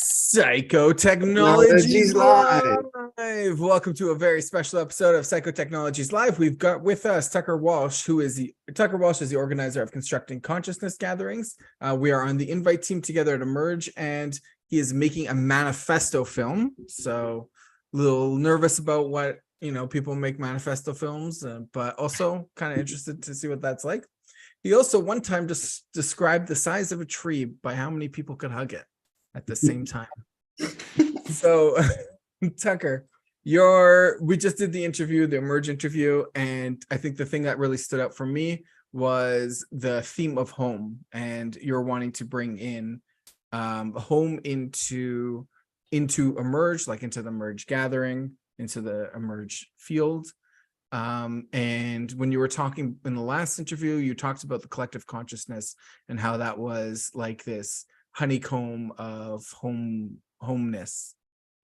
Psychotechnologies Live. Live. Welcome to a very special episode of Psychotechnologies Live. We've got with us Tucker Walsh, Tucker Walsh is the organizer of Constructing Consciousness gatherings. We are on the invite team together at Emerge, and he is making a manifesto film. So a little nervous about what people make manifesto films, but also kind of interested to see what that's like. He also one time just described the size of a tree by how many people could hug it at the same time. So Tucker, we just did the interview, the Emerge interview, and I think the thing that really stood out for me was the theme of home, and you're wanting to bring in home into Emerge, like into the Emerge gathering, into the Emerge field. And when you were talking in the last interview, you talked about the collective consciousness and how that was like this honeycomb of homeness.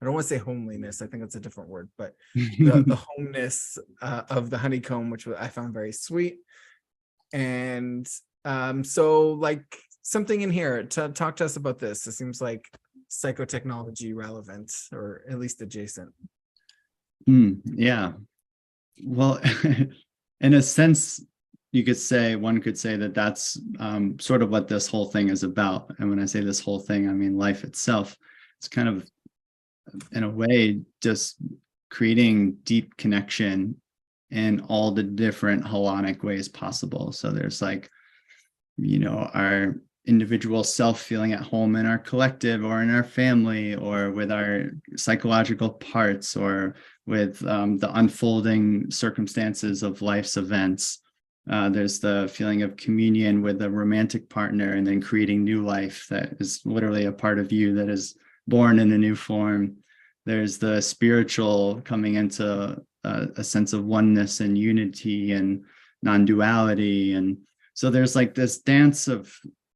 I don't want to say homeliness. I think that's a different word, but the homeness of the honeycomb, which I found very sweet. And so like something in here to talk to us about this. It seems like psychotechnology relevant, or at least adjacent. Yeah. Well, in a sense, one could say that that's sort of what this whole thing is about. And when I say this whole thing, I mean life itself. It's kind of, in a way, just creating deep connection in all the different holonic ways possible. So there's like, our individual self feeling at home in our collective or in our family or with our psychological parts or with the unfolding circumstances of life's events. There's the feeling of communion with a romantic partner and then creating new life that is literally a part of you that is born in a new form. There's the spiritual coming into a sense of oneness and unity and non-duality. And so there's like this dance of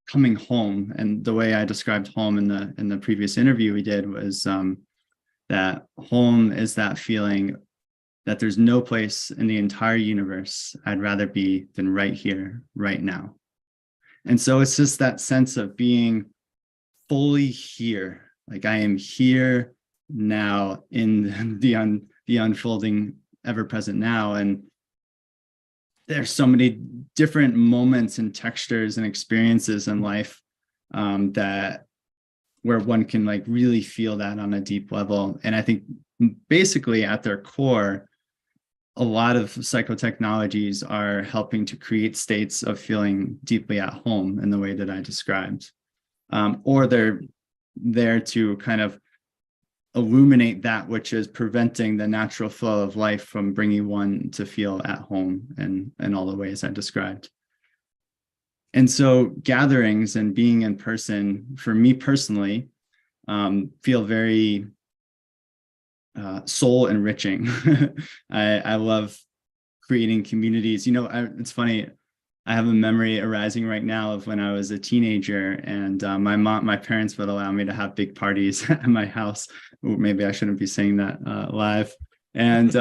coming home. And the way I described home in the previous interview we did was that home is that feeling that there's no place in the entire universe I'd rather be than right here, right now. And so it's just that sense of being fully here. Like I am here now in the unfolding ever-present now. And there's so many different moments and textures and experiences in life that where one can like really feel that on a deep level. And I think basically at their core, a lot of psychotechnologies are helping to create states of feeling deeply at home in the way that I described. Or they're there to kind of illuminate that which is preventing the natural flow of life from bringing one to feel at home in all the ways I described. And so gatherings and being in person, for me personally, feel very soul enriching. I love creating communities. It's funny. I have a memory arising right now of when I was a teenager, and my parents would allow me to have big parties at my house. Ooh, maybe I shouldn't be saying that live. And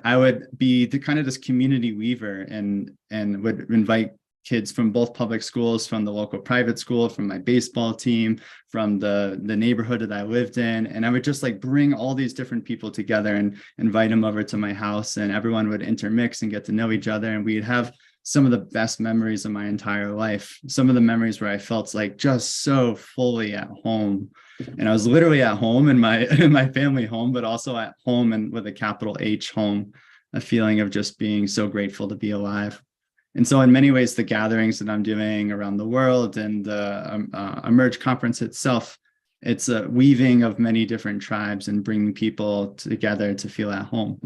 I would be the kind of this community weaver, and would invite kids from both public schools, from the local private school, from my baseball team, from the neighborhood that I lived in. And I would just like bring all these different people together and invite them over to my house, and everyone would intermix and get to know each other. And we'd have some of the best memories of my entire life. Some of the memories where I felt like just so fully at home. And I was literally at home in my family home, but also at home, and with a capital H, home, a feeling of just being so grateful to be alive. And so in many ways, the gatherings that I'm doing around the world and the Emerge conference itself, it's a weaving of many different tribes and bringing people together to feel at home.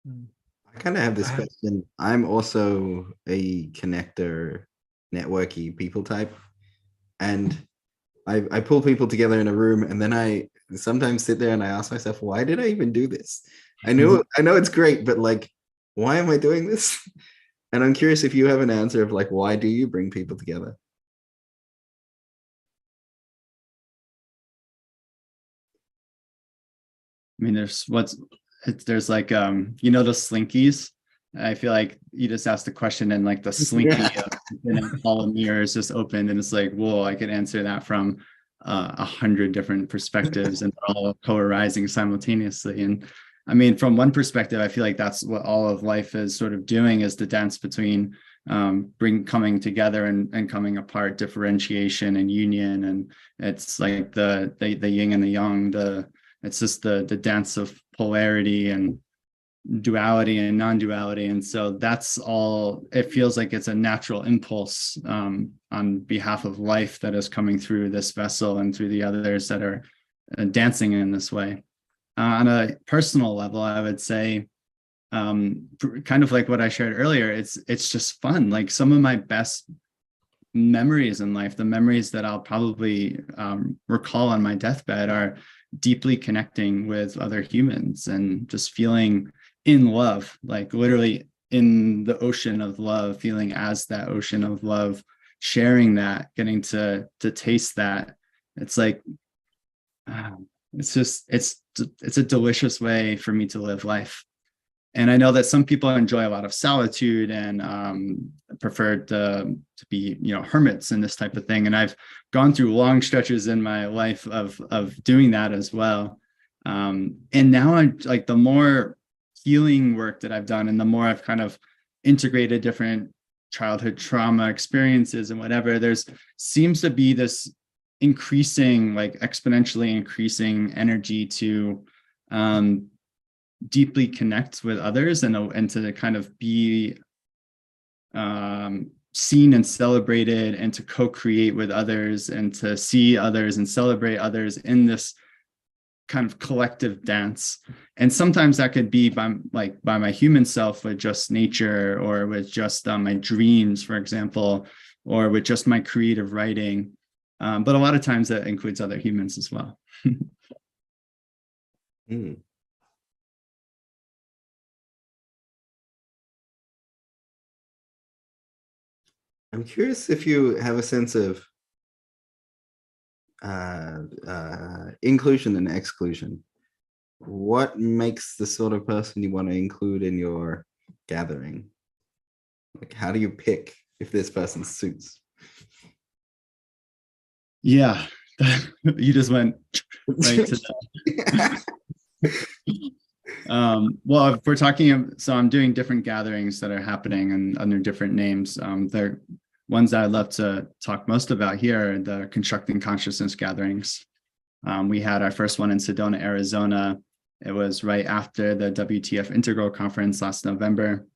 I kind of have this question. I'm also a connector, networky people type. And I pull people together in a room, and then I sometimes sit there and I ask myself, why did I even do this? I know it's great, but like, why am I doing this? And I'm curious if you have an answer of like, why do you bring people together? I mean, there's like, the slinkies. I feel like you just asked the question in like the slinky of and all the mirrors just opened, and it's like, whoa, I could answer that from 100 different perspectives, and they're all co-arising simultaneously. And I mean, from one perspective, I feel like that's what all of life is sort of doing, is the dance between coming together and coming apart, differentiation and union. And it's like the yin and the yang, it's just the dance of polarity and duality and non-duality. And so that's all, it feels like it's a natural impulse on behalf of life that is coming through this vessel and through the others that are dancing in this way. On a personal level, I would say, kind of like what I shared earlier, it's just fun. Like some of my best memories in life, the memories that I'll probably recall on my deathbed, are deeply connecting with other humans and just feeling in love, like literally in the ocean of love, feeling as that ocean of love, sharing that, getting to taste that. It's like, it's a delicious way for me to live life. And I know that some people enjoy a lot of solitude and prefer to be, hermits and this type of thing. And I've gone through long stretches in my life of doing that as well. And now I'm like, the more healing work that I've done, and the more I've kind of integrated different childhood trauma experiences and whatever, there's seems to be this increasing, like exponentially increasing energy to deeply connect with others and to kind of be seen and celebrated, and to co-create with others, and to see others and celebrate others in this kind of collective dance. And sometimes that could be by my human self, with just nature, or with just my dreams, for example, or with just my creative writing. But a lot of times that includes other humans as well. Mm. I'm curious if you have a sense of inclusion and exclusion. What makes the sort of person you want to include in your gathering? Like, how do you pick if this person suits? Yeah, you just went right to that. Well, if we're talking, so I'm doing different gatherings that are happening and under different names. They're ones that I'd love to talk most about here are the Constructing Consciousness gatherings. We had our first one in Sedona, Arizona. It was right after the WTF Integral Conference last November.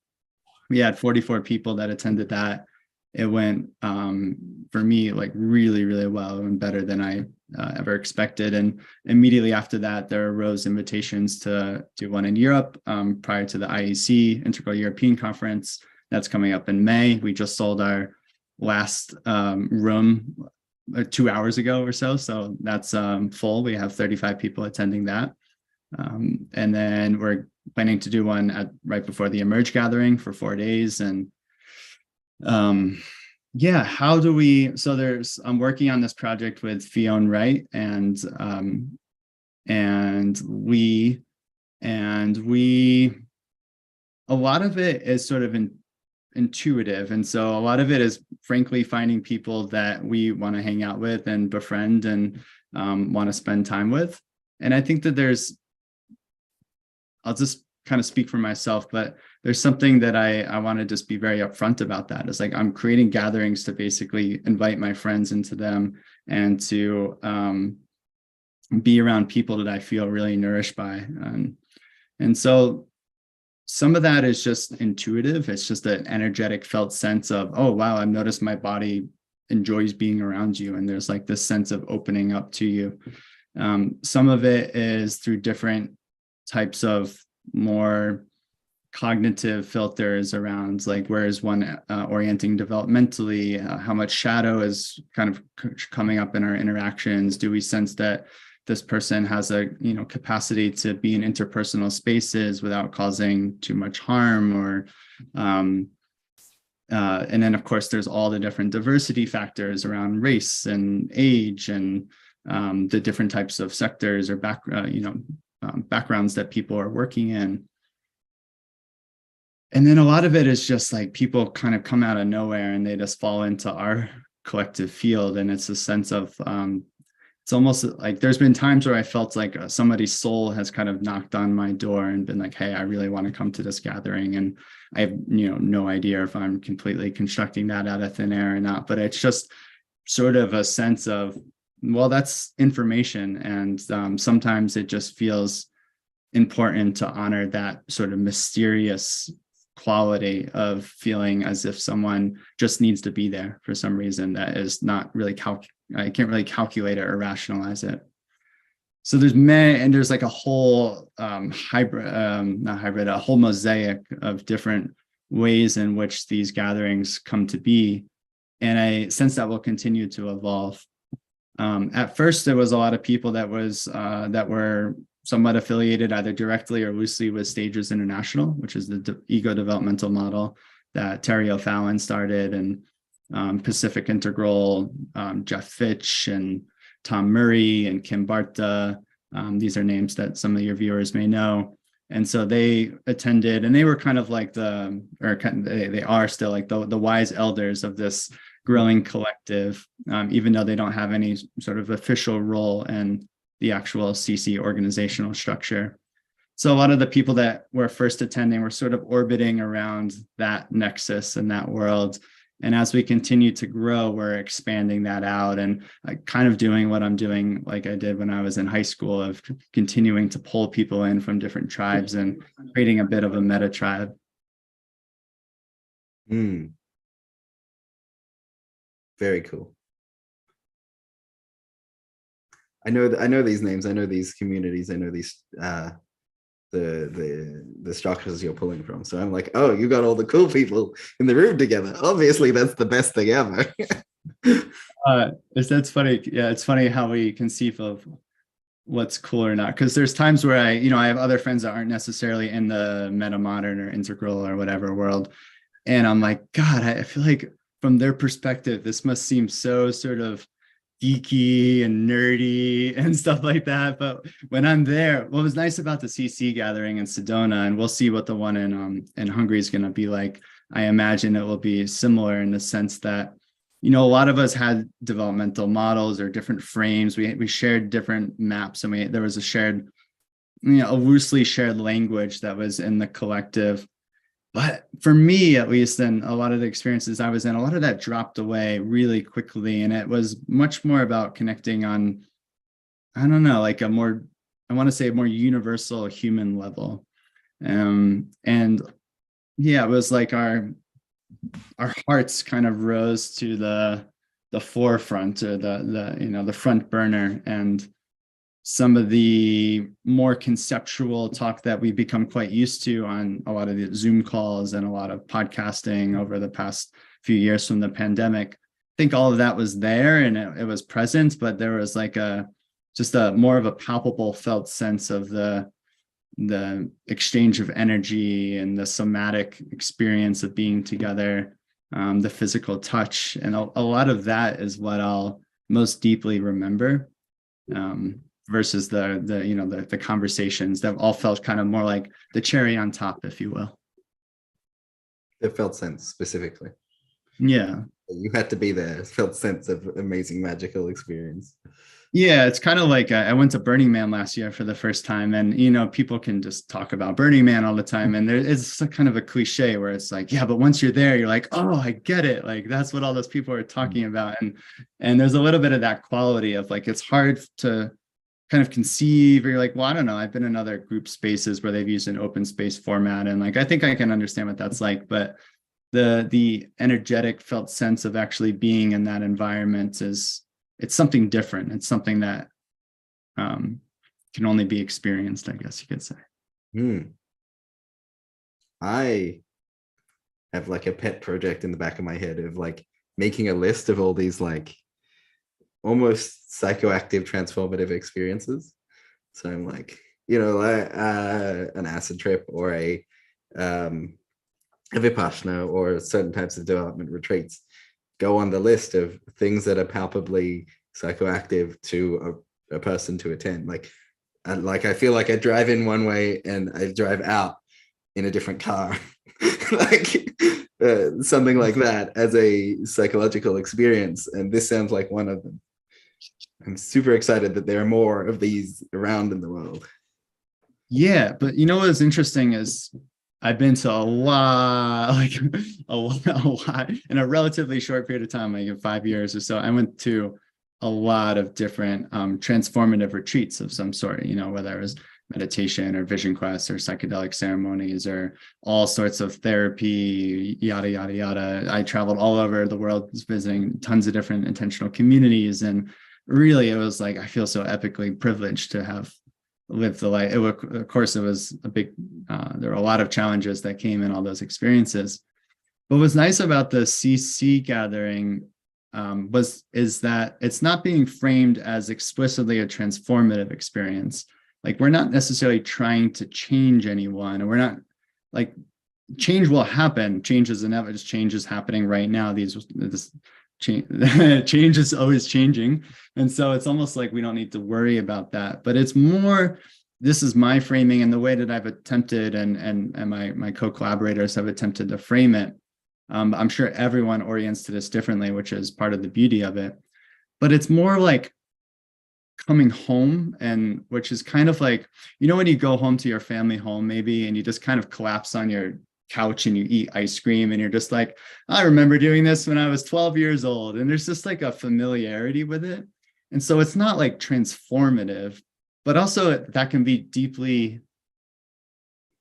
We had 44 people that attended that. It went, for me, like really, really well, and better than I ever expected. And immediately after that, there arose invitations to do one in Europe prior to the IEC Integral European Conference. That's coming up in May. We just sold our last room 2 hours ago or so. So that's full. We have 35 people attending that. And then we're planning to do one right before the Emerge gathering for 4 days. And yeah, how do we, so I'm working on this project with Fionn Wright and we, a lot of it is sort of intuitive. And so a lot of it is frankly finding people that we want to hang out with and befriend and want to spend time with. And I think that I'll just kind of speak for myself, but there's something that I want to just be very upfront about that. It's like I'm creating gatherings to basically invite my friends into them and to be around people that I feel really nourished by. And so some of that is just intuitive. It's just an energetic felt sense of, oh, wow, I've noticed my body enjoys being around you. And there's like this sense of opening up to you. Some of it is through different types of more cognitive filters around like where is one orienting developmentally, how much shadow is kind of coming up in our interactions. Do we sense that this person has a capacity to be in interpersonal spaces without causing too much harm, or and then of course there's all the different diversity factors around race and age and the different types of sectors or backgrounds that people are working in. And then a lot of it is just like people kind of come out of nowhere and they just fall into our collective field. And it's a sense of, it's almost like there's been times where I felt like somebody's soul has kind of knocked on my door and been like, hey, I really want to come to this gathering. And I have, no idea if I'm completely constructing that out of thin air or not, but it's just sort of a sense of, well, that's information. And sometimes it just feels important to honor that sort of mysterious quality of feeling as if someone just needs to be there for some reason that is not really I can't really calculate it or rationalize it. So there's like a whole a whole mosaic of different ways in which these gatherings come to be. And I sense that will continue to evolve. At first, there was a lot of people that were somewhat affiliated either directly or loosely with Stages International, which is the ego developmental model that Terry O'Fallon started, and Pacific Integral, Jeff Fitch and Tom Murray and Kim Barta. These are names that some of your viewers may know. And so they attended, and they were kind of like they are still like the wise elders of this growing collective, even though they don't have any sort of official role in the actual CC organizational structure. So a lot of the people that were first attending were sort of orbiting around that nexus and that world. And as we continue to grow, we're expanding that out and kind of doing what I'm doing like I did when I was in high school, of continuing to pull people in from different tribes and creating a bit of a meta tribe. Very cool. I know these names. I know these communities. I know these the structures you're pulling from. So I'm like, oh, you got all the cool people in the room together. Obviously, that's the best thing ever. That's funny. Yeah, it's funny how we conceive of what's cool or not. Because there's times where I have other friends that aren't necessarily in the meta modern or integral or whatever world, and I'm like, God, I feel like from their perspective, this must seem so sort of geeky and nerdy and stuff like that. But when I'm there, what was nice about the CC gathering in Sedona, and we'll see what the one in Hungary is going to be like. I imagine it will be similar in the sense that, a lot of us had developmental models or different frames. We shared different maps, and there was a shared, a loosely shared language that was in the collective. But for me, at least, in a lot of the experiences I was in, a lot of that dropped away really quickly. And it was much more about connecting on, I don't know, like I want to say a more universal human level. And yeah, it was like our hearts kind of rose to the forefront, or the front burner. And some of the more conceptual talk that we've become quite used to on a lot of the Zoom calls and a lot of podcasting over the past few years from the pandemic, I think all of that was there and it was present, but there was like just a more of a palpable felt sense of the exchange of energy and the somatic experience of being together, the physical touch. And a lot of that is what I'll most deeply remember. Versus the conversations that all felt kind of more like the cherry on top, if you will. It felt sense specifically. Yeah. You had to be there. It felt sense of amazing magical experience. Yeah, it's kind of like I went to Burning Man last year for the first time, and people can just talk about Burning Man all the time, and it's kind of a cliche where it's like, yeah, but once you're there, you're like, oh, I get it, like that's what all those people are talking about, and there's a little bit of that quality of like it's hard to kind of conceive, or you're like, well, I don't know, I've been in other group spaces where they've used an open space format, and like I think I can understand what that's like, but the energetic felt sense of actually being in that environment it's something different. It's something that can only be experienced, I guess you could say. I have like a pet project in the back of my head of like making a list of all these like almost psychoactive transformative experiences. So I'm like, an acid trip or a vipassana or certain types of development retreats go on the list of things that are palpably psychoactive to a person to attend. Like I feel like I drive in one way and I drive out in a different car. like something like that as a psychological experience. And this sounds like one of them. I'm super excited that there are more of these around in the world. Yeah, but you know what's interesting is I've been to a lot, like a lot in a relatively short period of time, like in 5 years or so. I went to a lot of different transformative retreats of some sort, you know, whether it was meditation or vision quests or psychedelic ceremonies or all sorts of therapy, yada, yada, yada. I traveled all over the world visiting tons of different intentional communities. And really, it was like, I feel so epically privileged to have lived the life. Of course, it was a big, there were a lot of challenges that came in all those experiences. But what's nice about the CC gathering is that it's not being framed as explicitly a transformative experience. Like, we're not necessarily trying to change anyone, and we're not like, change will happen. Change is inevitable. Change is happening right now. This change is always changing. And so it's almost like we don't need to worry about that. But it's more, this is my framing and the way that I've attempted and my co-collaborators have attempted to frame it. I'm sure everyone orients to this differently, which is part of the beauty of it. But it's more like coming home, and which is kind of like, you know, when you go home to your family home maybe, and you just kind of collapse on your couch and you eat ice cream and you're just like, I remember doing this when I was 12 years old. And there's just like a familiarity with it. And so it's not like transformative, but also that can be deeply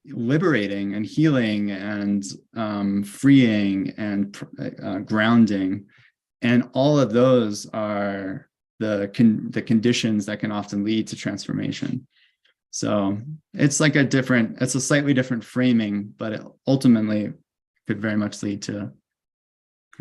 liberating and healing and freeing and grounding. And all of those are the conditions that can often lead to transformation. So it's like it's a slightly different framing, but it ultimately could very much lead to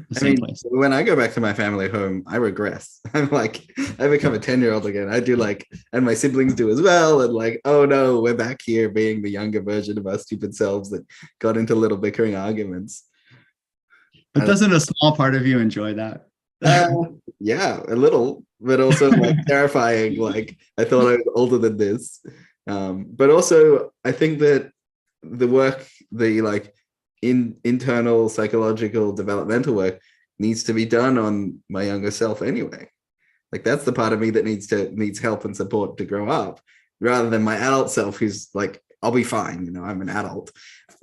the same place. When I go back to my family home, I regress. I'm like, I become a 10-year-old again. I do like, and my siblings do as well. And like, oh no, we're back here being the younger version of our stupid selves that got into little bickering arguments. But doesn't a small part of you enjoy that? Yeah, a little, but also like terrifying. Like, I thought I was older than this. But also, I think that the work, the like internal psychological developmental work, needs to be done on my younger self anyway. Like, that's the part of me that needs help and support to grow up, rather than my adult self who's like, I'll be fine, you know, I'm an adult.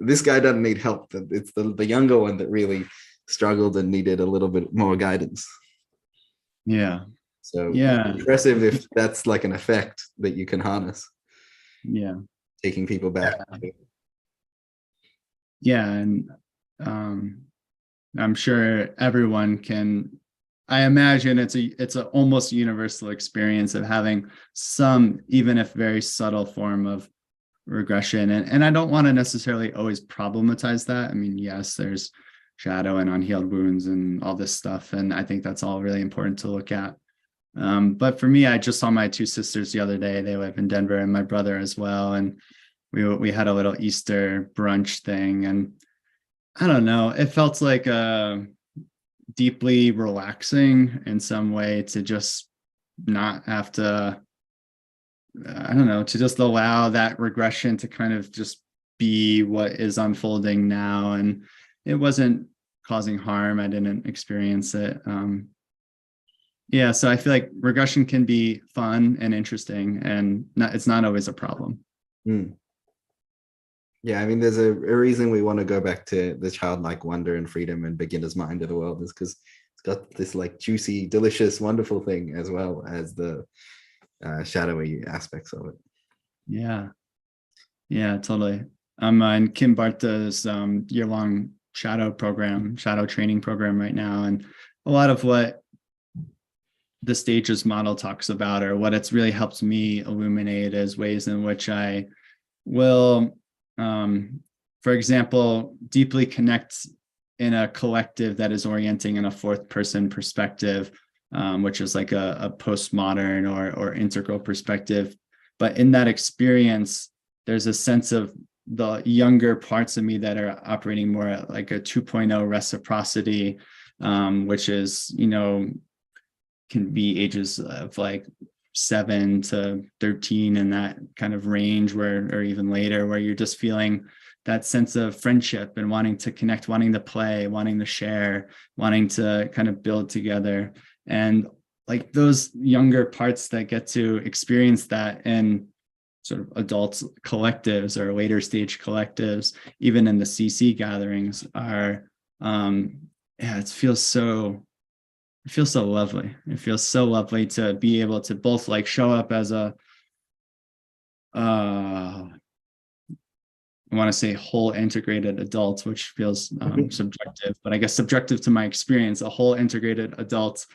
This guy doesn't need help. It's the younger one that really struggled and needed a little bit more guidance. Yeah. So yeah, impressive if that's like an effect that you can harness. Yeah. Taking people back. Yeah. And I'm sure everyone can, I imagine it's a almost universal experience of having some, even if very subtle, form of regression. And I don't want to necessarily always problematize that. I mean, yes, there's shadow and unhealed wounds and all this stuff. And I think that's all really important to look at. But for me, I just saw my two sisters the other day. They live in Denver, and my brother as well. And we had a little Easter brunch thing. And I don't know, it felt like deeply relaxing in some way to just not have to, I don't know, to just allow that regression to kind of just be what is unfolding now. And it wasn't causing harm. I didn't experience it. Yeah, so I feel like regression can be fun and interesting, and it's not always a problem. Yeah, I mean, there's a reason we want to go back to the childlike wonder and freedom and beginner's mind of the world, is because it's got this like juicy, delicious, wonderful thing, as well as the shadowy aspects of it. Yeah, totally. I'm in Kim Barta's year-long shadow training program right now, and a lot of what the stages model talks about, or what it's really helped me illuminate, is ways in which I will, for example, deeply connect in a collective that is orienting in a fourth person perspective, which is like a postmodern or integral perspective. But in that experience, there's a sense of the younger parts of me that are operating more at like a 2.0 reciprocity, which is, you know, can be ages of like 7 to 13 in that kind of range, or even later, where you're just feeling that sense of friendship and wanting to connect, wanting to play, wanting to share, wanting to kind of build together. And like those younger parts that get to experience that in sort of adult collectives or later stage collectives, even in the CC gatherings, are it feels so lovely. It feels so lovely to be able to both like show up as a I want to say whole integrated adult, which feels subjective, but I guess subjective to my experience, a whole integrated adult,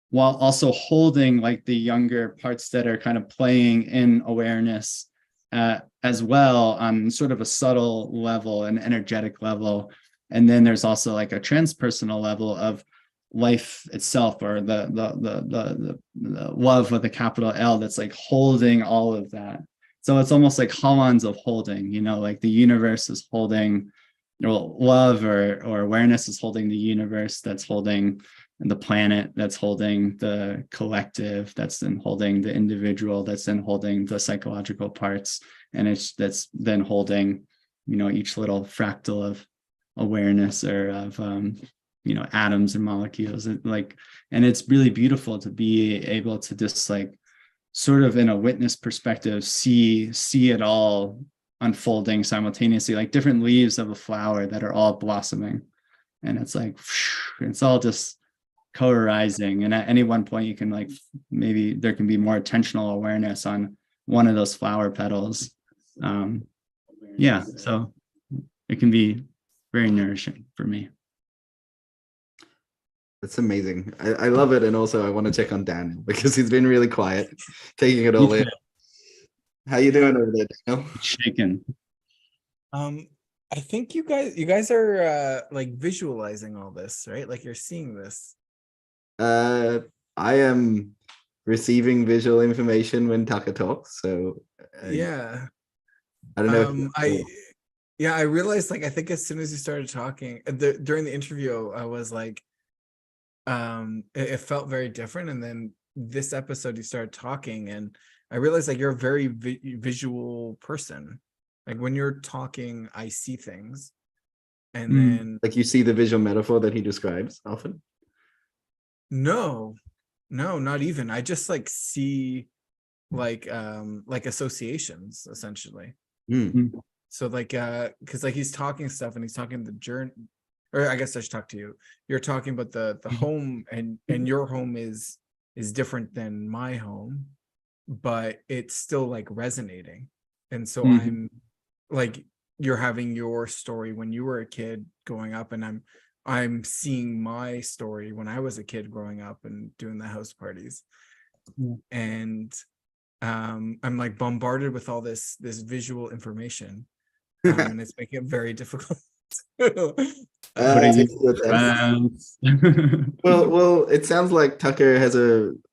while also holding like the younger parts that are kind of playing in awareness as well on sort of a subtle level, an energetic level. And then there's also like a transpersonal level of life itself, or the love with a capital L, that's like holding all of that. So it's almost like holons of holding, you know, like the universe is holding, well, love or awareness is holding the universe, that's holding the planet, that's holding the collective, that's then holding the individual, that's then holding the psychological parts, and that's then holding, you know, each little fractal of awareness or of you know, atoms and molecules, and it's really beautiful to be able to just like sort of in a witness perspective see it all unfolding simultaneously, like different leaves of a flower that are all blossoming, and it's like it's all just co-arising, and at any one point you can like, maybe there can be more attentional awareness on one of those flower petals. Yeah, so it can be very nourishing for me. That's amazing. I love it. And also I want to check on Daniel because he's been really quiet, taking it all in. How you doing over there, Daniel? Shaken. I think you guys are like visualizing all this, right? Like you're seeing this. I am receiving visual information when Tucker talks. So yeah. I don't know. I realized, like, I think as soon as you started talking during the interview, I was like, it felt very different. And then this episode you started talking and I realized like you're a very visual person. Like when you're talking, I see things. And then like you see the visual metaphor that he describes often? No, not even. I just like see like associations essentially. So like because like he's talking stuff and he's talking the journey, or I guess I should talk to you. You're talking about the home, and your home is different than my home, but it's still like resonating. And so I'm like, you're having your story when you were a kid growing up, and I'm seeing my story when I was a kid growing up and doing the house parties. And I'm like bombarded with all this visual information, and it's making it very difficult. Well, it sounds like Tucker has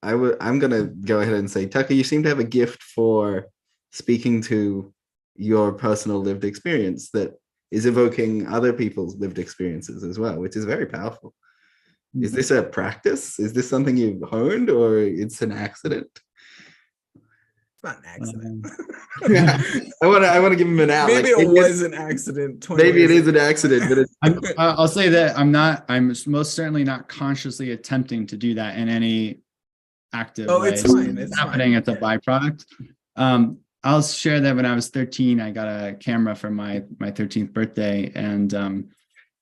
I'm gonna go ahead and say, Tucker, you seem to have a gift for speaking to your personal lived experience that is evoking other people's lived experiences as well, which is very powerful. Is this a practice? Is this something you've honed, or it's an accident? It's not an accident. I want to give him an out. Maybe it was an accident. Maybe it is an accident, but I'll say that I'm most certainly not consciously attempting to do that in any active way. It's fine. It's happening. fine. It's a byproduct. I'll share that when I was 13, I got a camera for my 13th birthday, and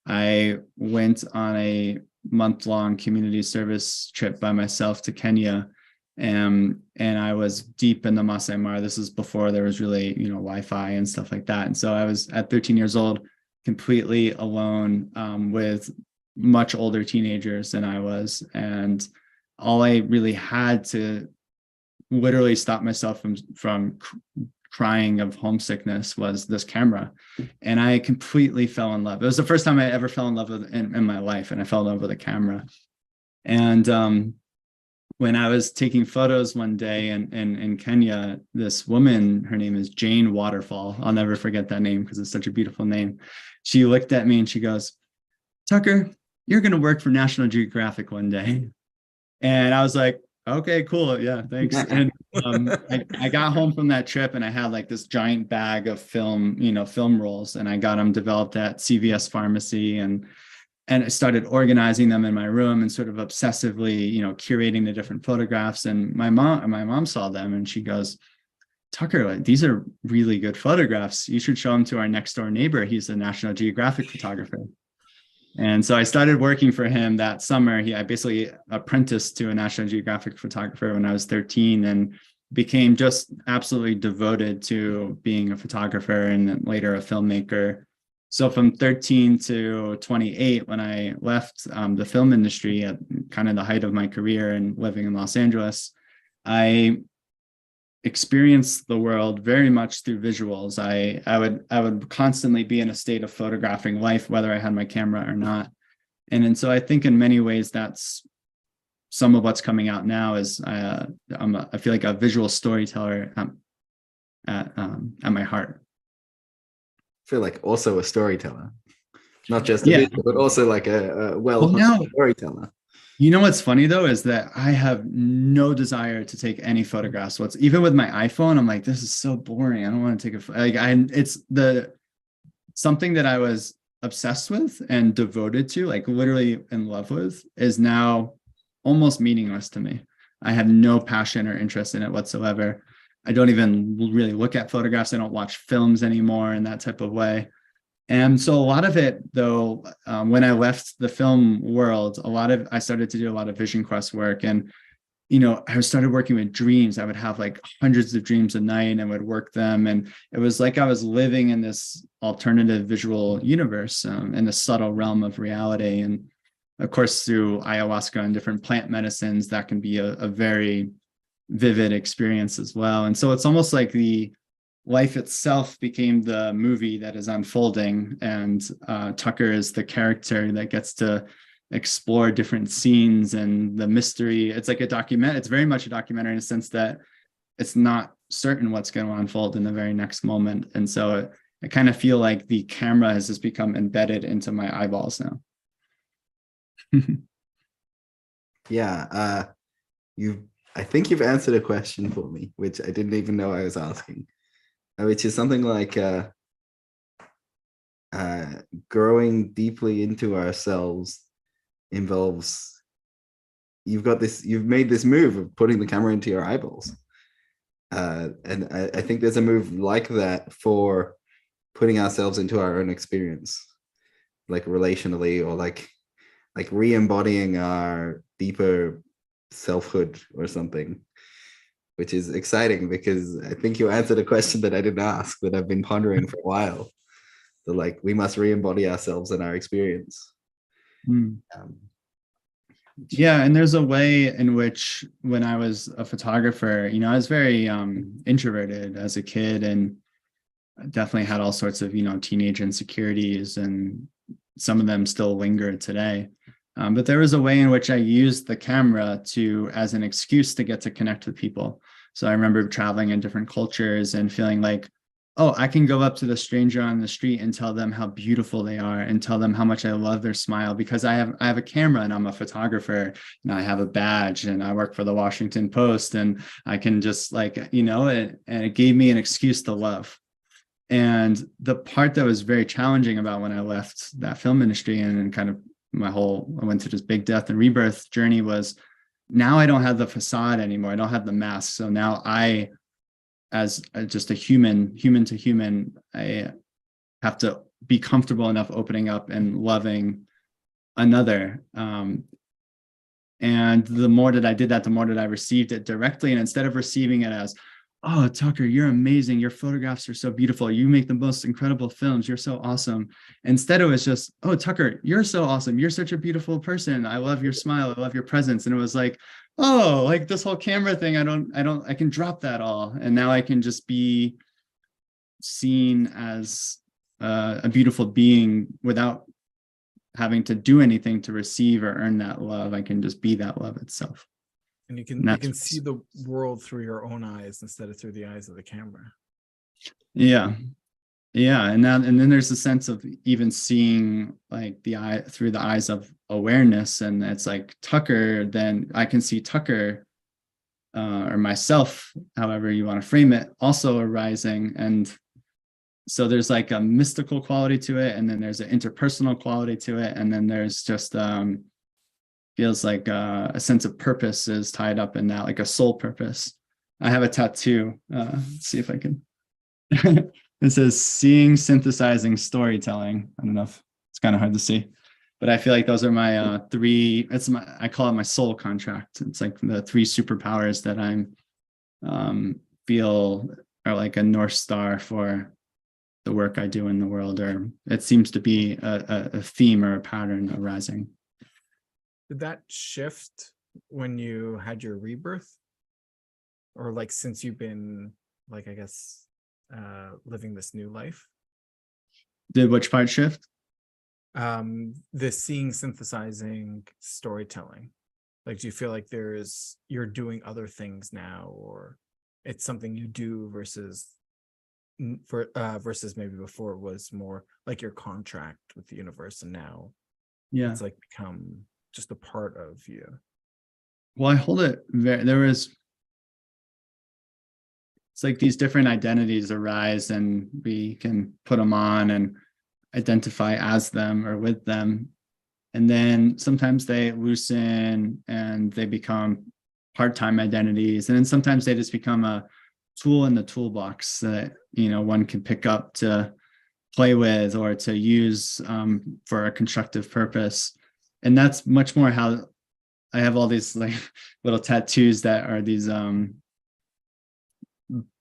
I went on a month-long community service trip by myself to Kenya. And I was deep in the Masai Mara. This is before there was really, Wi-Fi and stuff like that. And so I was at 13 years old, completely alone, with much older teenagers than I was. And all I really had to literally stop myself from crying of homesickness was this camera. And I completely fell in love. It was the first time I ever fell in love with in my life. And I fell in love with a camera. And when I was taking photos one day in Kenya, this woman, her name is Jane Waterfall. I'll never forget that name because it's such a beautiful name. She looked at me and she goes, Tucker, you're going to work for National Geographic one day. And I was like, Okay, cool. Yeah, thanks. And I got home from that trip and I had like this giant bag of film, film rolls, and I got them developed at CVS Pharmacy, and I started organizing them in my room and sort of obsessively, curating the different photographs. And my mom saw them and she goes, Tucker, like, these are really good photographs. You should show them to our next door neighbor. He's a National Geographic photographer. And so I started working for him that summer. I basically apprenticed to a National Geographic photographer when I was 13 and became just absolutely devoted to being a photographer and then later a filmmaker. So from 13 to 28, when I left the film industry at kind of the height of my career and living in Los Angeles, I experienced the world very much through visuals. I would constantly be in a state of photographing life, whether I had my camera or not. And so I think in many ways that's some of what's coming out now is I feel like a visual storyteller at my heart. I feel like also a storyteller, not just a visual, but also like a storyteller. You know what's funny though is that I have no desire to take any photographs. Even with my iPhone, I'm like, this is so boring. I don't want to take it's something that I was obsessed with and devoted to, like literally in love with, is now almost meaningless to me. I have no passion or interest in it whatsoever. I don't even really look at photographs. I don't watch films anymore in that type of way. And so a lot of it, though, when I left the film world, I started to do a lot of vision quest work. And, I started working with dreams. I would have like hundreds of dreams a night and would work them. And it was like I was living in this alternative visual universe in the subtle realm of reality. And of course, through ayahuasca and different plant medicines, that can be a very vivid experience as well. And so it's almost like the life itself became the movie that is unfolding, and Tucker is the character that gets to explore different scenes and the mystery. It's like it's very much a documentary in the sense that it's not certain what's going to unfold in the very next moment. And so I kind of feel like the camera has just become embedded into my eyeballs now. Yeah, I think you've answered a question for me, which I didn't even know I was asking. Which is something like growing deeply into ourselves involves, you've made this move of putting the camera into your eyeballs. And I think there's a move like that for putting ourselves into our own experience, like relationally, or like re-embodying our deeper selfhood or something. Which is exciting because I think you answered a question that I didn't ask, that I've been pondering for a while. So like, we must re-embody ourselves in our experience. Yeah, and there's a way in which when I was a photographer, I was very introverted as a kid and definitely had all sorts of, teenage insecurities, and some of them still linger today. But there was a way in which I used the camera as an excuse to get to connect with people. So I remember traveling in different cultures and feeling like, oh, I can go up to the stranger on the street and tell them how beautiful they are and tell them how much I love their smile because I have a camera and I'm a photographer and I have a badge and I work for the Washington Post, and I can just it gave me an excuse to love. And the part that was very challenging about when I left that film industry and kind of I went through this big death and rebirth journey was, now I don't have the facade anymore. I don't have the mask. So now I, as just a human to human, I have to be comfortable enough opening up and loving another. And the more that I did that, the more that I received it directly. And instead of receiving it as, oh, Tucker, you're amazing. Your photographs are so beautiful. You make the most incredible films. You're so awesome. Instead, it was just, oh, Tucker, you're so awesome. You're such a beautiful person. I love your smile. I love your presence. And it was like, oh, like this whole camera thing, I can drop that all. And now I can just be seen as a beautiful being without having to do anything to receive or earn that love. I can just be that love itself. And you can see the world through your own eyes instead of through the eyes of the camera. Yeah. And then there's a sense of even seeing like the eye through the eyes of awareness. And it's like Tucker, then I can see Tucker or myself, however you want to frame it, also arising. And so there's like a mystical quality to it, and then there's an interpersonal quality to it, and then there's just feels like a sense of purpose is tied up in that, like a soul purpose. I have a tattoo. Let's see if I can. It says seeing, synthesizing, storytelling. I don't know if it's kind of hard to see, but I feel like those are my three. I call it my soul contract. It's like the three superpowers that I'm feel are like a North Star for the work I do in the world, or it seems to be a theme or a pattern arising. Did that shift when you had your rebirth, or like since you've been like, I guess, living this new life? Did which part shift? The seeing, synthesizing, storytelling. Like, do you feel like you're doing other things now, or it's something you do versus maybe before it was more like your contract with the universe, and now it's like become just a part of you? Well, I hold it it's like these different identities arise, and we can put them on and identify as them or with them. And then sometimes they loosen and they become part-time identities. And then sometimes they just become a tool in the toolbox that, one can pick up to play with or to use for a constructive purpose. And that's much more how I have all these like little tattoos that are these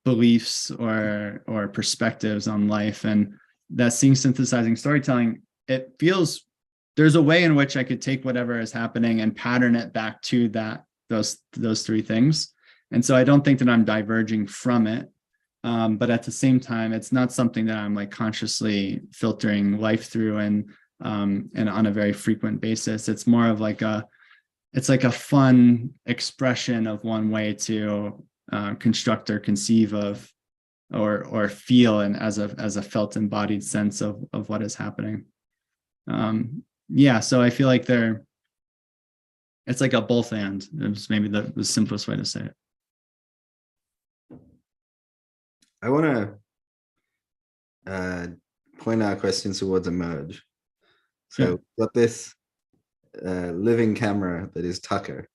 beliefs or perspectives on life. And that seeing, synthesizing, storytelling, it feels there's a way in which I could take whatever is happening and pattern it back to those three things. And so I don't think that I'm diverging from it. But at the same time, it's not something that I'm like consciously filtering life through and on a very frequent basis. It's more of like it's like a fun expression of one way to construct or conceive of or feel, and as a felt embodied sense of what is happening. So I feel like it's like a both and. It's maybe the simplest way to say it. I want to point our questions towards emerge. So got this living camera that is Tucker.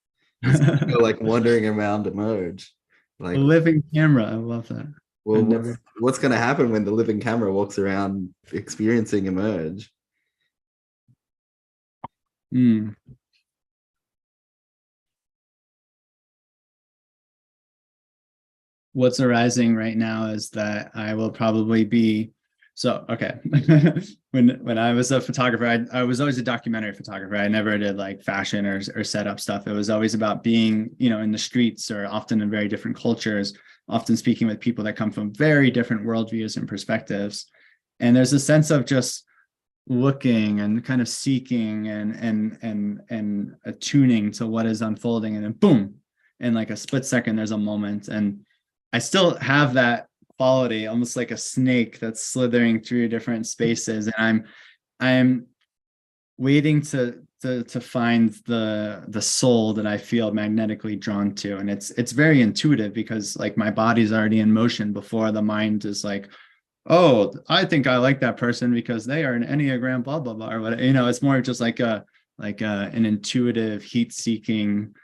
It's like wandering around emerge. Like a living camera. I love that. Well, what's going to happen when the living camera walks around experiencing emerge? What's arising right now is that I will probably be okay. when I was a photographer, I was always a documentary photographer. I never did like fashion or setup stuff. It was always about being, in the streets, or often in very different cultures, often speaking with people that come from very different worldviews and perspectives. And there's a sense of just looking and kind of seeking and attuning to what is unfolding, and then boom, in like a split second, there's a moment. And I still have that quality, almost like a snake that's slithering through different spaces, and I'm waiting to find the soul that I feel magnetically drawn to. And it's very intuitive, because like my body's already in motion before the mind is like, oh, I think I like that person because they are an Enneagram, blah blah blah, or what. It's more just like an intuitive, heat-seeking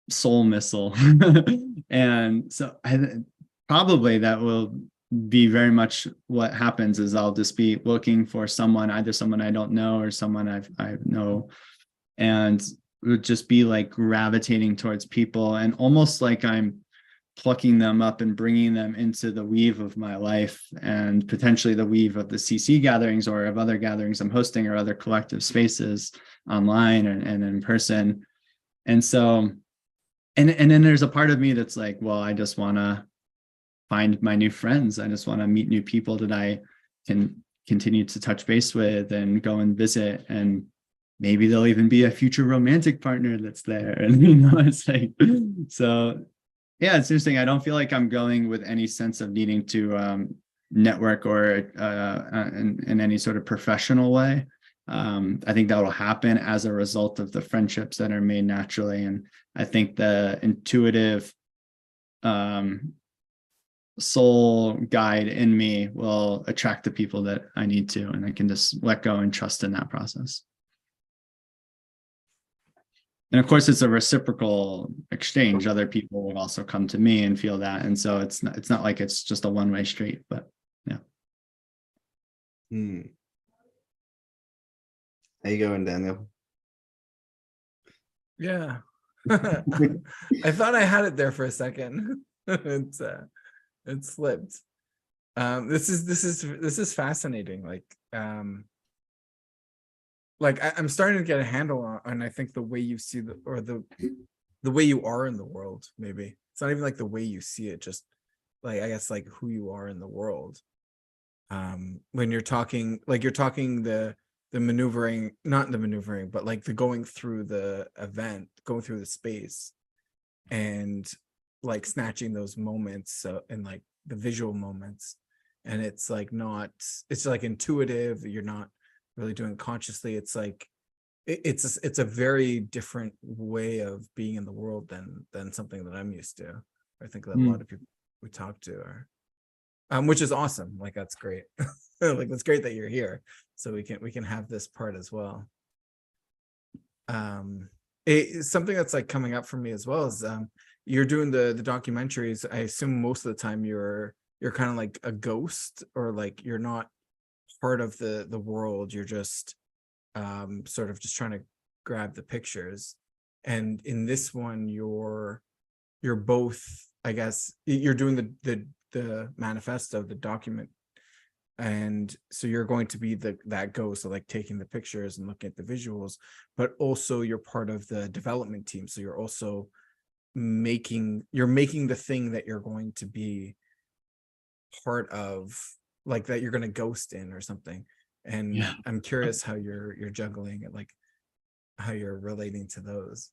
soul missile. And so probably that will be very much what happens, is I'll just be looking for someone, either someone I don't know or someone I know, and would just be like gravitating towards people, and almost like I'm plucking them up and bringing them into the weave of my life, and potentially the weave of the CC gatherings or of other gatherings I'm hosting, or other collective spaces online and in person. And so and then there's a part of me that's like, well, I just want to find my new friends. I just want to meet new people that I can continue to touch base with and go and visit. And maybe there'll even be a future romantic partner that's there. And, it's like, so yeah, it's interesting. I don't feel like I'm going with any sense of needing to network or in any sort of professional way. I think that will happen as a result of the friendships that are made naturally. And I think the intuitive soul guide in me will attract the people that I need to, and I can just let go and trust in that process. And of course, it's a reciprocal exchange. Other people will also come to me and feel that, and so it's not like it's just a one-way street. But yeah. How you going, Daniel? Yeah. I thought I had it there for a second. It slipped. This is fascinating. I'm starting to get a handle on I think the way you see the way you are in the world. Maybe it's not even like the way you see it, just like, I guess, like who you are in the world. When you're talking the maneuvering, not the maneuvering, but like the going through the event, going through the space, and like snatching those moments, and like the visual moments, and it's like intuitive. You're not really doing it consciously. It's like it's a very different way of being in the world than something that I'm used to. I think that a lot of people we talk to are, which is awesome. Like, that's great. Like, that's great that you're here, so we can have this part as well. Something that's like coming up for me as well is you're doing the documentaries. I assume most of the time you're kind of like a ghost, or like you're not part of the world. You're just sort of just trying to grab the pictures. And in this one, you're both, I guess. You're doing the manifesto, the document, and so you're going to be that ghost, so like taking the pictures and looking at the visuals, but also you're part of the development team. So you're also making the thing that you're going to be part of, like that you're going to ghost in or something. And Yeah. I'm curious how you're juggling it, like how you're relating to those.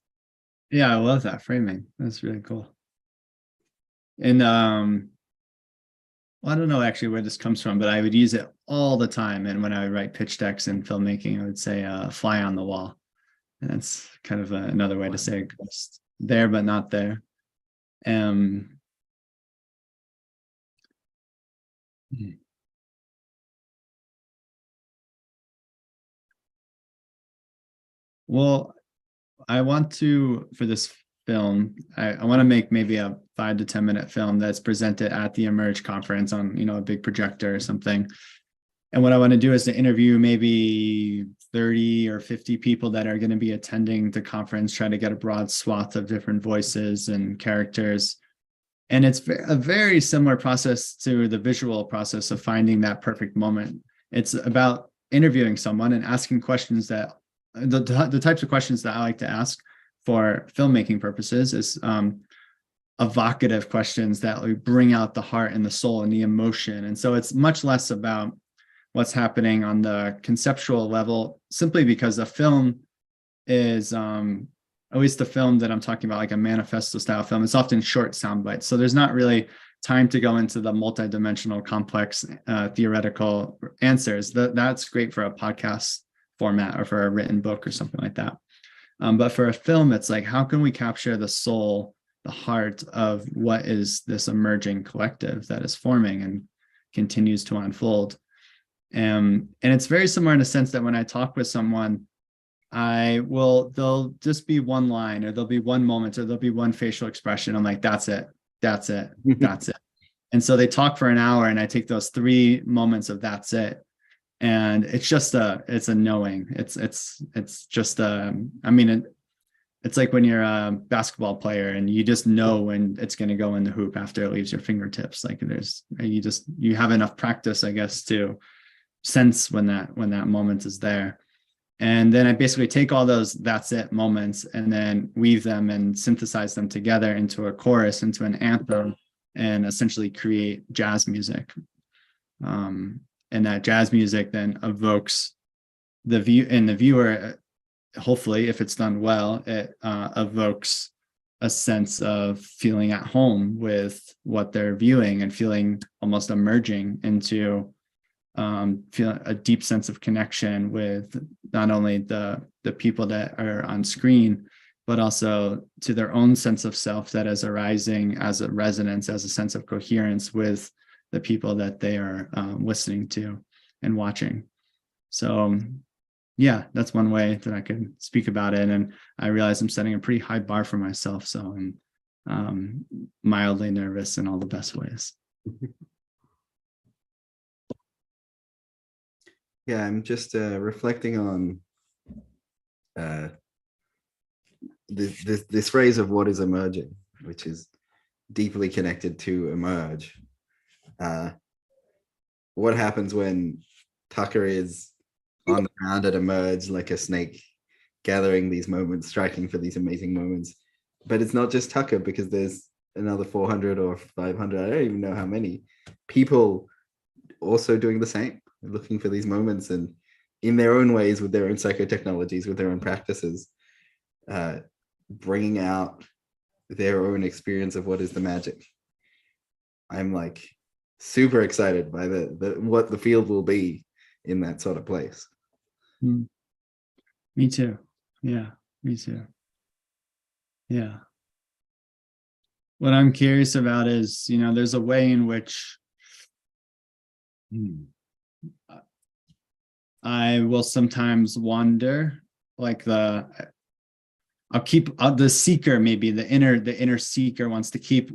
Yeah, I love that framing. That's really cool. And well, I don't know actually where this comes from, but I would use it all the time. And when I would write pitch decks in filmmaking, I would say fly on the wall. And that's kind of another way to say a ghost. There, but not there. Well, I want to, for this film, I want to make maybe a 5 to 10 minute film that's presented at the Emerge conference on, a big projector or something. And what I want to do is to interview maybe 30 or 50 people that are going to be attending the conference, try to get a broad swath of different voices and characters. And it's a very similar process to the visual process of finding that perfect moment. It's about interviewing someone and asking questions that the types of questions that I like to ask for filmmaking purposes is evocative questions that bring out the heart and the soul and the emotion. And so it's much less about what's happening on the conceptual level, simply because a film is, at least the film that I'm talking about, like a manifesto style film, it's often short sound bites. So there's not really time to go into the multidimensional, complex theoretical answers. That's great for a podcast format or for a written book or something like that. But for a film, it's like, how can we capture the soul, the heart of what is this emerging collective that is forming and continues to unfold? And it's very similar in a sense that when I talk with someone, they'll just be one line, or there'll be one moment, or there'll be one facial expression. I'm like, that's it. That's it. That's it. And so they talk for an hour, and I take those 3 moments of that's it. And it's just it's a knowing. It's just it's like when you're a basketball player and you just know when it's going to go in the hoop after it leaves your fingertips. Like you have enough practice, I guess, to sense when that moment is there. And then I basically take all those that's it moments and then weave them and synthesize them together into a chorus, into an anthem, and essentially create jazz music. And that jazz music then evokes the viewer, hopefully, if it's done well, it evokes a sense of feeling at home with what they're viewing and feeling almost emerging into feel a deep sense of connection with not only the people that are on screen, but also to their own sense of self that is arising as a resonance, as a sense of coherence with the people that they are listening to and watching. So yeah, that's one way that I could speak about it. And I realize I'm setting a pretty high bar for myself. So I'm mildly nervous in all the best ways. Yeah, I'm just reflecting on this phrase of what is emerging, which is deeply connected to emerge. What happens when Tucker is on the ground at emerge like a snake, gathering these moments, striking for these amazing moments? But it's not just Tucker, because there's another 400 or 500, I don't even know how many people also doing the same, looking for these moments, and in their own ways, with their own psychotechnologies, with their own practices, bringing out their own experience of what is the magic. I'm like super excited by the what the field will be in that sort of place. Me too. Yeah, me too. Yeah. What I'm curious about is, there's a way in which I will sometimes wander, like the seeker, maybe the inner seeker wants to keep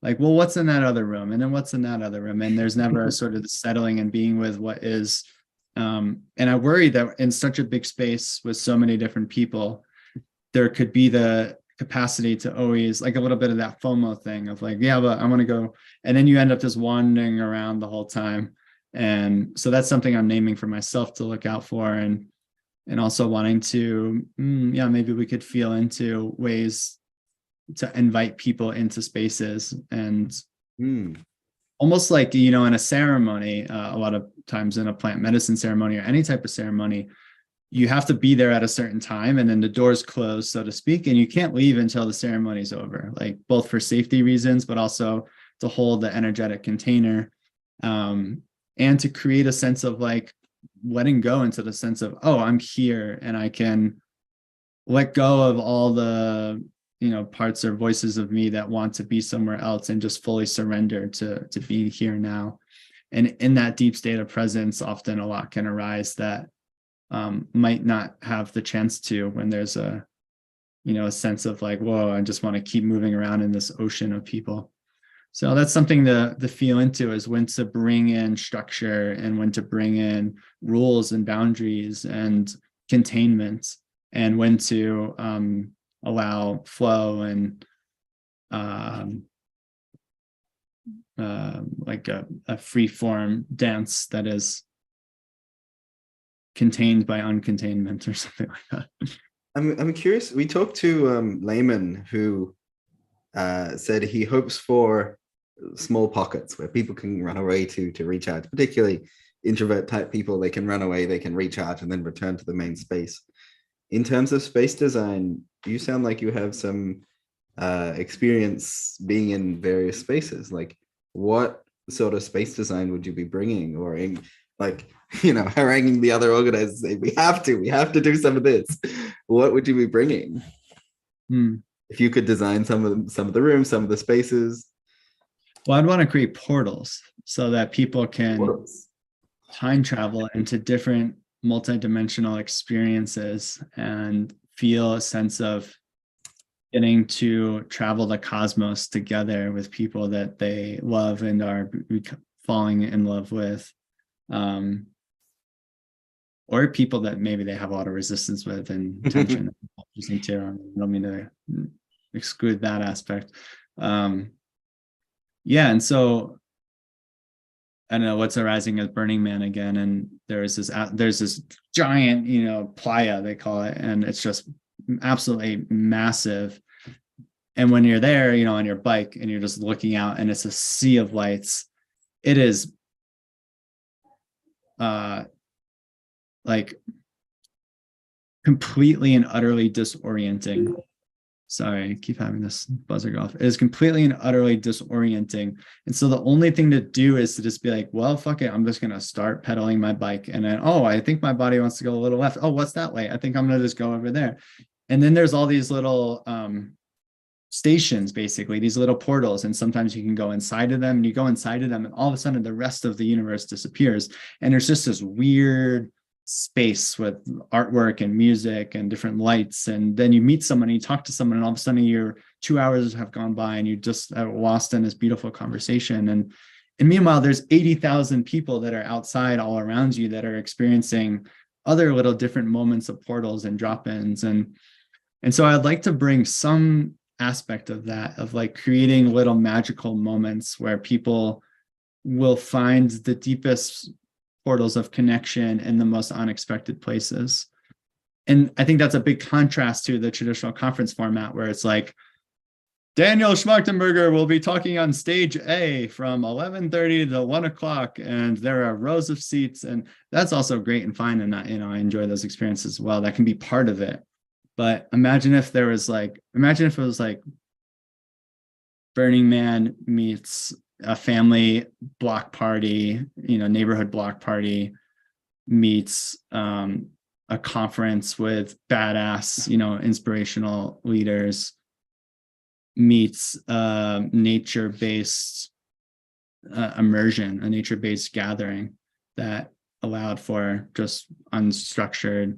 like, well, what's in that other room? And then what's in that other room? And there's never a sort of settling and being with what is. And I worry that in such a big space with so many different people, there could be the capacity to always, like, a little bit of that FOMO thing of like, yeah, but I want to go. And then you end up just wandering around the whole time. And so that's something I'm naming for myself to look out for. And also wanting to, maybe we could feel into ways to invite people into spaces. And almost like, in a ceremony, a lot of times in a plant medicine ceremony or any type of ceremony, you have to be there at a certain time, and then the doors close, so to speak, and you can't leave until the ceremony's over, like both for safety reasons, but also to hold the energetic container, and to create a sense of like letting go into the sense of, oh, I'm here and I can let go of all the parts or voices of me that want to be somewhere else, and just fully surrender to being here now. And in that deep state of presence, often a lot can arise that might not have the chance to when there's a sense of like, whoa, I just want to keep moving around in this ocean of people. So that's something to feel into, is when to bring in structure and when to bring in rules and boundaries and containment, and when to allow flow and like a free form dance that is contained by uncontainment or something like that. I'm curious. We talked to Layman, who said he hopes for small pockets where people can run away to recharge, particularly introvert type people. They can run away, they can recharge, and then return to the main space. In terms of space design, you sound like you have some experience being in various spaces. Like, what sort of space design would you be bringing, or in, like, haranguing the other organizers, say, we have to do some of this? What would you be bringing if you could design some of the rooms, some of the spaces? Well, I'd want to create portals so that people can time travel into different multidimensional experiences and feel a sense of getting to travel the cosmos together with people that they love and are falling in love with, or people that maybe they have a lot of resistance with and tension. I don't mean to exclude that aspect. And so I don't know what's arising as Burning Man again, and there's this giant, playa they call it, and it's just absolutely massive. And when you're there, on your bike and you're just looking out, and it's a sea of lights, it is like completely and utterly disorienting. Sorry, I keep having this buzzer go off. It is completely and utterly disorienting. And so the only thing to do is to just be like, well, fuck it. I'm just going to start pedaling my bike. And then, I think my body wants to go a little left. Oh, what's that way? I think I'm going to just go over there. And then there's all these little stations, basically, these little portals. And sometimes you can go inside of them, and you go inside of them, and all of a sudden the rest of the universe disappears. And there's just this weird space with artwork and music and different lights. And then you meet someone, and you talk to someone, and all of a sudden your 2 hours have gone by, and you just are lost in this beautiful conversation. And meanwhile, there's 80,000 people that are outside all around you that are experiencing other little different moments of portals and drop-ins. And so I'd like to bring some aspect of that, of like creating little magical moments where people will find the deepest portals of connection in the most unexpected places. And I think that's a big contrast to the traditional conference format, where it's like, Daniel Schmachtenberger will be talking on stage A from 11:30 to 1 o'clock, and there are rows of seats. And that's also great and fine. And I enjoy those experiences as well. That can be part of it. But imagine if it was like Burning Man meets a family block party, neighborhood block party meets a conference with badass, inspirational leaders, meets nature-based immersion, a nature-based gathering that allowed for just unstructured,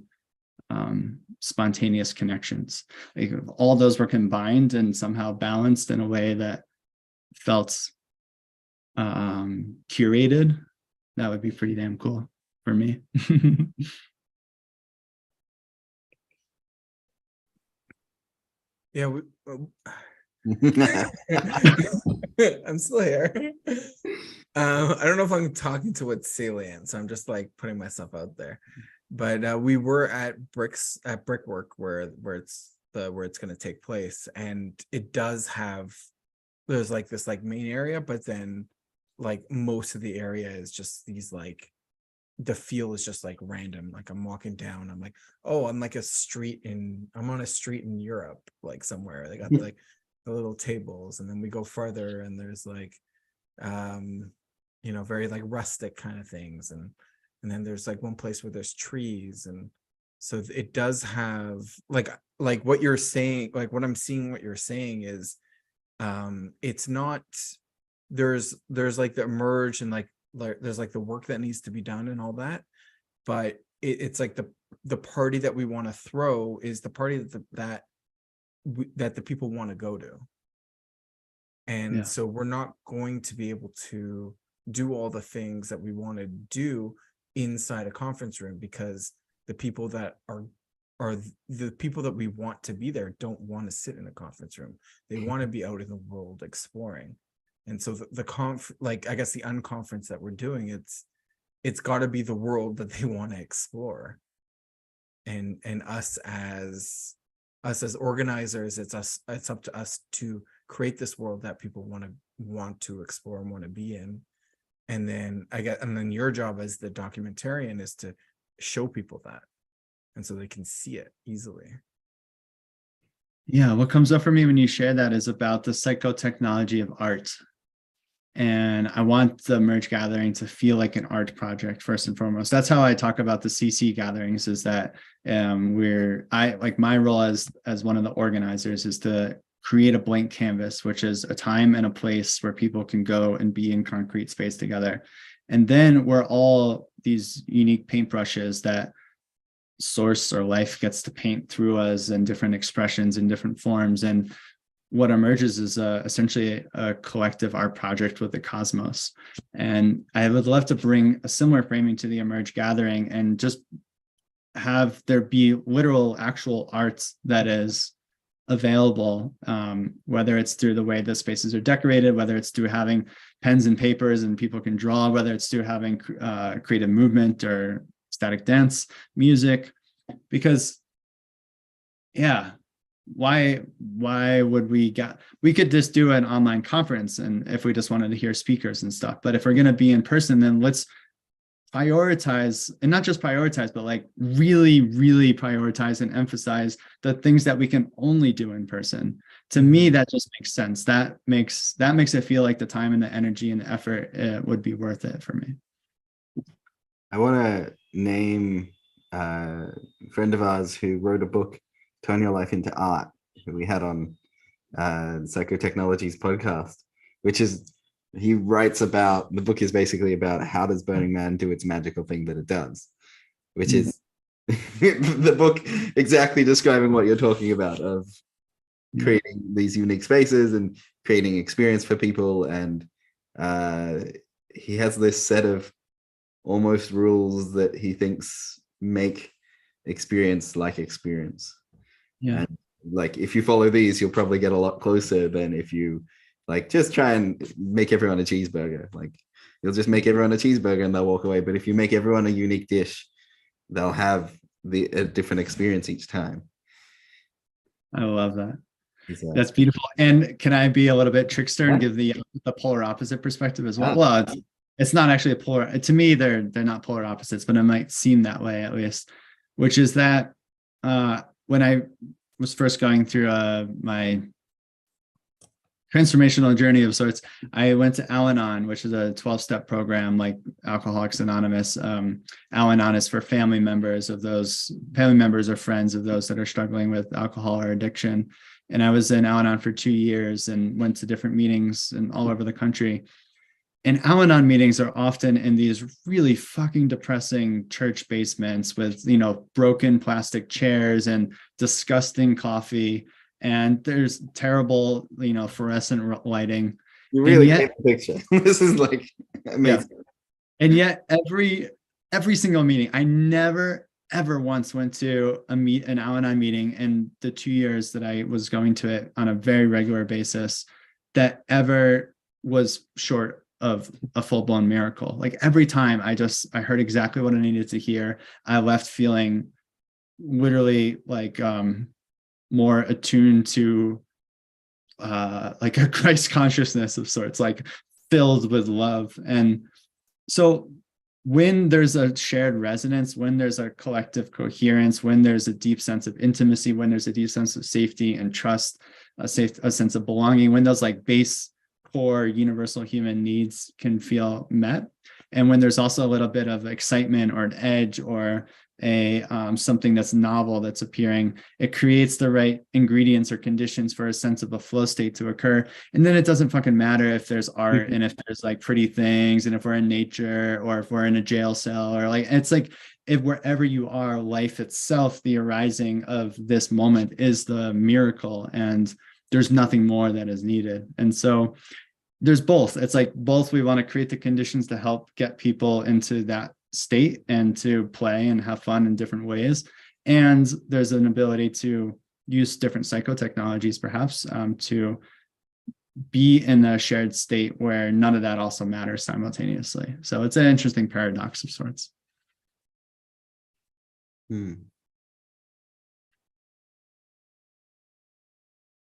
spontaneous connections. Like, if all those were combined and somehow balanced in a way that felt curated, that would be pretty damn cool for me. Yeah, I'm still here. I don't know if I'm talking to what's salient, so I'm just like putting myself out there. But we were at Brickwork, where it's going to take place, and it does have, there's like this like main area, but then like most of the area is just these like, the feel is just like random. Like I'm walking down, I'm like, oh, I'm on a street in Europe, like somewhere. They got like the little tables, and then we go further, and there's like very like rustic kind of things, and then there's like one place where there's trees. And so it does have like what you're saying, like what I'm seeing what you're saying is it's not, there's like the emerge, and like there's like the work that needs to be done and all that, but it's like the party that we want to throw is the party that the people want to go to. And so we're not going to be able to do all the things that we want to do inside a conference room, because the people that are the people that we want to be there don't want to sit in a conference room. They want to be out in the world exploring. And so the unconference that we're doing, it's got to be the world that they want to explore. And us as organizers, it's up to us to create this world that people want to explore and want to be in. And then your job as the documentarian is to show people that, and so they can see it easily. Yeah, what comes up for me when you share that is about the psychotechnology of art. And I want the Merge gathering to feel like an art project first and foremost. That's how I talk about the CC gatherings, is that my role as one of the organizers is to create a blank canvas, which is a time and a place where people can go and be in concrete space together. And then we're all these unique paintbrushes that source or life gets to paint through us in different expressions in different forms. And what emerges is essentially a collective art project with the cosmos. And I would love to bring a similar framing to the Emerge gathering, and just have there be literal actual art that is available, whether it's through the way the spaces are decorated, whether it's through having pens and papers and people can draw, whether it's through having creative movement or static dance, music. Because why would we could just do an online conference, and if we just wanted to hear speakers and stuff, but if we're going to be in person, then let's prioritize, and not just prioritize, but like really, really prioritize and emphasize the things that we can only do in person. To me, that just makes sense. That makes it feel like the time and the energy and the effort would be worth it for me. I want to name a friend of ours who wrote a book turn your life into art, who we had on Psychotechnologies podcast, which is, he writes about, the book is basically about how does Burning Man do its magical thing that it does, which is the book exactly describing what you're talking about, of creating these unique spaces and creating experience for people. And he has this set of almost rules that he thinks make experience like experience. Yeah. And like, if you follow these, you'll probably get a lot closer than if you like just try and make everyone a cheeseburger. Like, you'll just make everyone a cheeseburger and they'll walk away. But if you make everyone a unique dish, they'll have a different experience each time. I love that. That's beautiful. And can I be a little bit trickster and give the polar opposite perspective as well? Well, it's not actually a polar. To me, they're not polar opposites, but it might seem that way at least. Which is that when I was first going through my transformational journey of sorts, I went to Al-Anon, which is a 12-step program like Alcoholics Anonymous. Al-Anon is for family members or friends of those that are struggling with alcohol or addiction. And I was in Al-Anon for 2 years and went to different meetings and all over the country. And Al-Anon meetings are often in these really fucking depressing church basements with, broken plastic chairs and disgusting coffee. And there's terrible, fluorescent lighting. You really get the picture. This is like amazing. Yeah. And yet every single meeting, I never, ever once went to an Al-Anon meeting in the 2 years that I was going to it on a very regular basis that ever was short of a full-blown miracle. Like, every time I heard exactly what I needed to hear. I left feeling literally like more attuned to like a Christ consciousness of sorts, like filled with love. And so when there's a shared resonance, when there's a collective coherence, when there's a deep sense of intimacy, when there's a deep sense of safety and trust, a sense of belonging, when those like base core universal human needs can feel met, and when there's also a little bit of excitement or an edge or a something that's novel that's appearing, it creates the right ingredients or conditions for a sense of a flow state to occur. And then it doesn't fucking matter if there's art and if there's like pretty things and if we're in nature or if we're in a jail cell, or like, it's like, if wherever you are, life itself, the arising of this moment is the miracle, and there's nothing more that is needed. And so there's both. It's like both. We want to create the conditions to help get people into that state and to play and have fun in different ways. And there's an ability to use different psychotechnologies, perhaps, to be in a shared state where none of that also matters simultaneously. So it's an interesting paradox of sorts.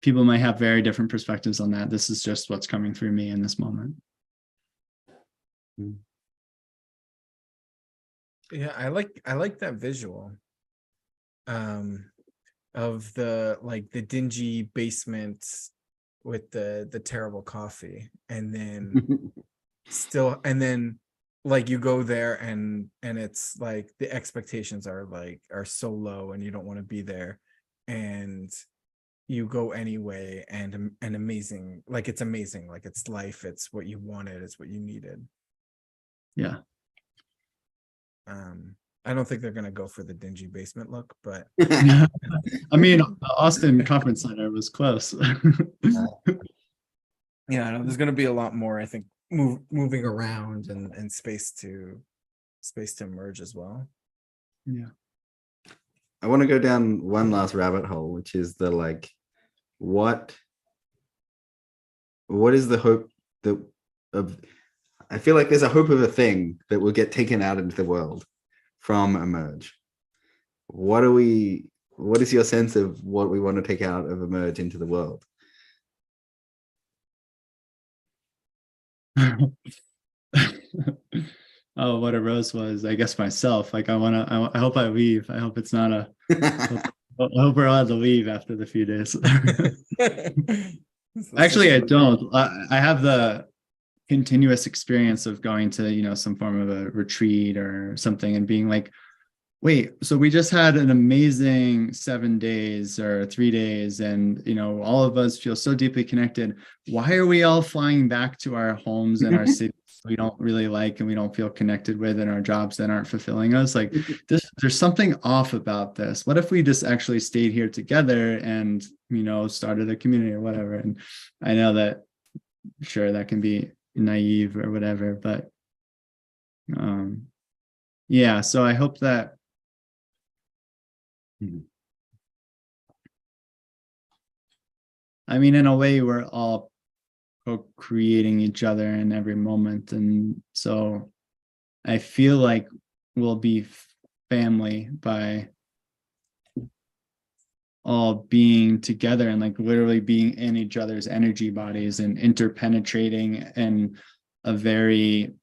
People might have very different perspectives on that. This is just what's coming through me in this moment. Yeah, I like that visual of the dingy basement with the terrible coffee, and then like you go there and it's like the expectations are so low and you don't want to be there, and you go anyway, and amazing, like it's amazing, like it's life, it's what you wanted, it's what you needed. Yeah. I don't think they're gonna go for the dingy basement look, but I mean, Austin Conference Center was close. yeah, no, there's gonna be a lot more, I think, moving around and space to emerge as well. Yeah. I want to go down one last rabbit hole, which is the like, what is the hope of, I feel like there's a hope of a thing that will get taken out into the world from Emerge. What is your sense of what we want to take out of Emerge into the world? Oh, what a rose was, I guess, myself. Like, I hope I leave. I hope it's not I hope we're allowed to leave after the few days. Actually, I don't. I have the continuous experience of going to, some form of a retreat or something and being like, wait, so we just had an amazing 7 days or 3 days, and all of us feel so deeply connected. Why are we all flying back to our homes and our cities we don't really like and we don't feel connected with, and our jobs that aren't fulfilling us? Like there's something off about this. What if we just actually stayed here together and started a community or whatever? And I know that, sure, that can be naive or whatever, but yeah, so I hope that I mean, in a way, we're all co-creating each other in every moment. And so I feel like we'll be family by all being together and like literally being in each other's energy bodies and interpenetrating in a very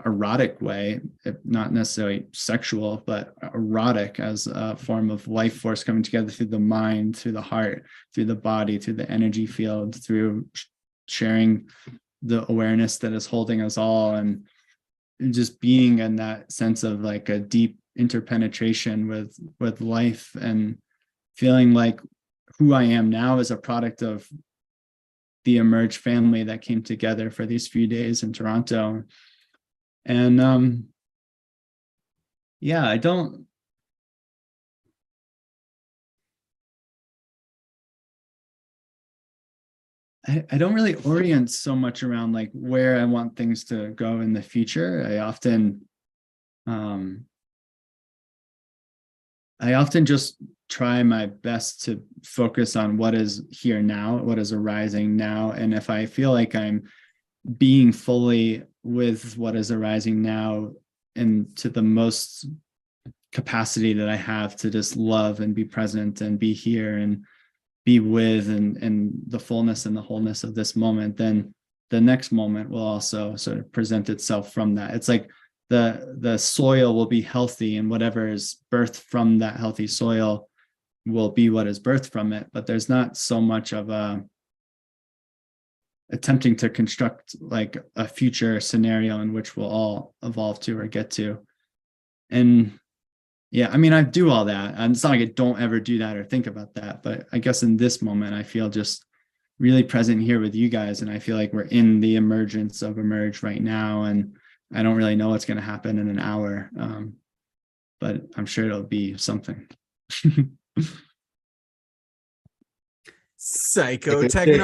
erotic way, not necessarily sexual, but erotic as a form of life force coming together through the mind, through the heart, through the body, through the energy field, through sharing the awareness that is holding us all, and just being in that sense of like a deep interpenetration with life, and feeling like who I am now is a product of the Emerge family that came together for these few days in Toronto. And yeah, I don't really orient so much around like where I want things to go in the future. I often just try my best to focus on what is here now, what is arising now. And if I feel like I'm being fully with what is arising now and to the most capacity that I have to just love and be present and be here and be with and the fullness and the wholeness of this moment, then the next moment will also sort of present itself from that. It's like the soil will be healthy, and whatever is birthed from that healthy soil will be what is birthed from it. But there's not so much of a attempting to construct like a future scenario in which we'll all evolve to or get to. And yeah, I mean, I do all that, and it's not like I don't ever do that or think about that, but I guess in this moment I feel just really present here with you guys, and I feel like we're in the emergence of Emerge right now, and I don't really know what's going to happen in an hour, but I'm sure it'll be something. Psychotechnologies.